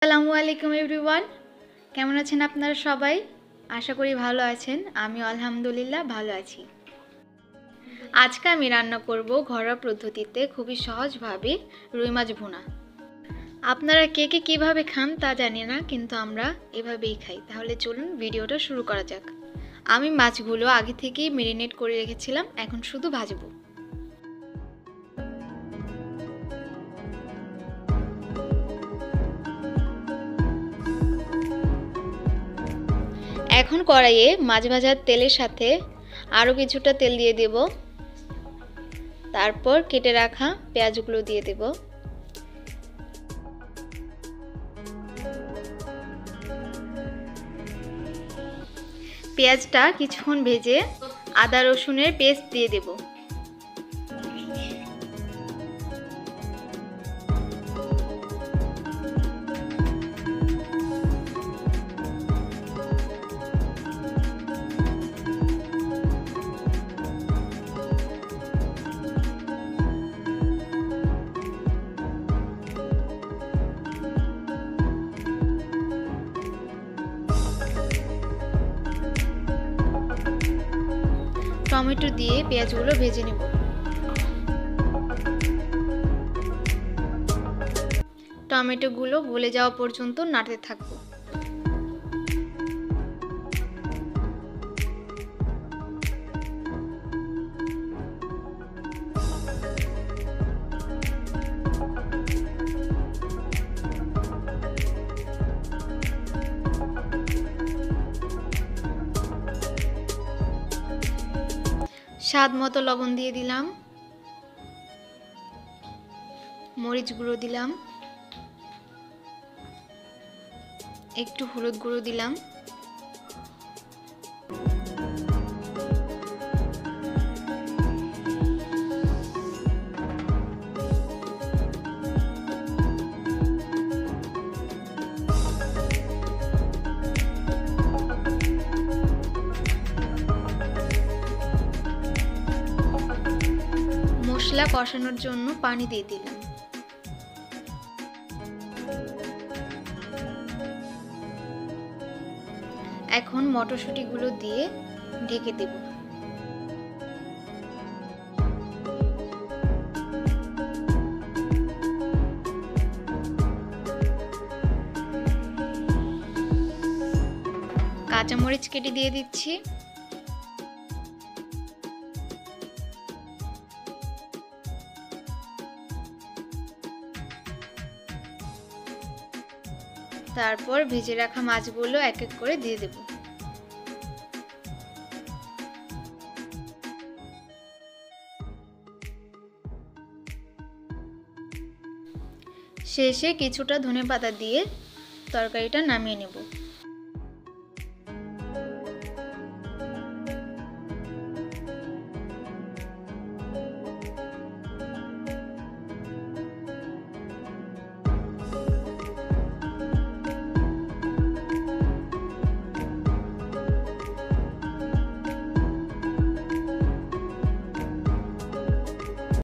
আসসালামু আলাইকুম এভরিওয়ান, কেমন আছেন আপনারা সবাই? আশা করি ভালো আছেন। আমি আলহামদুলিল্লাহ ভালো আছি। আজকে আমি রান্না করব ঘরোয়া পদ্ধতিতে খুবই সহজভাবে রুই মাছ ভুনা। আপনারা কে কে কীভাবে খান তা জানি না, কিন্তু আমরা এভাবেই খাই। তাহলে চলুন ভিডিওটা শুরু করা যাক। আমি মাছগুলো আগে থেকেই ম্যারিনেট করে রেখেছিলাম, এখন শুধু ভাজবো। এখন কড়াইয়ে মাছ ভাজার তেলের সাথে আরও কিছুটা তেল দিয়ে দেব। তারপর কেটে রাখা পেঁয়াজগুলো দিয়ে দেব। পেঁয়াজটা কিছুক্ষণ ভেজে আদা রসুনের পেস্ট দিয়ে দেব। টমেটো দিয়ে পেঁয়াজগুলো ভেজে নেব। টমেটোগুলো গলে যাওয়া পর্যন্ত নাড়তে থাকবো। স্বাদ মতো লবণ দিয়ে দিলাম, মরিচ গুঁড়ো দিলাম, একটু হলুদ গুঁড়ো দিলাম, মশলা কষানোর জন্য পানি দিয়ে দিলাম। এখন মটরশুঁটিগুলো দিয়ে ঢেকে দেব। কাঁচামরিচ কেটে দিয়ে দিচ্ছি। তারপর ভেজে রাখা মাছগুলো এক এক করে দিয়ে দেব। শেষে কিছুটা ধনেপাতা দিয়ে তরকারিটা নামিয়ে নেব।